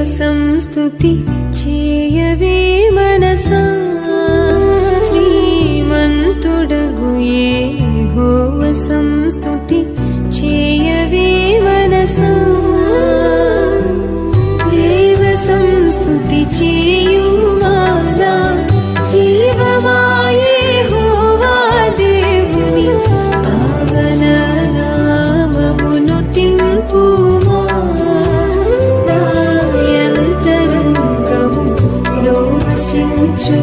సంస్తుతి చేయవే మనసా శ్రీమంతుడగు యెహోవా సంస్తుతి చేయవే మనసా దేవ సంస్తుతి చేయువాడా జీవమా యెహోవా దేవుని పావన నామమును తింపుమా నాయంతరంగములో వసించు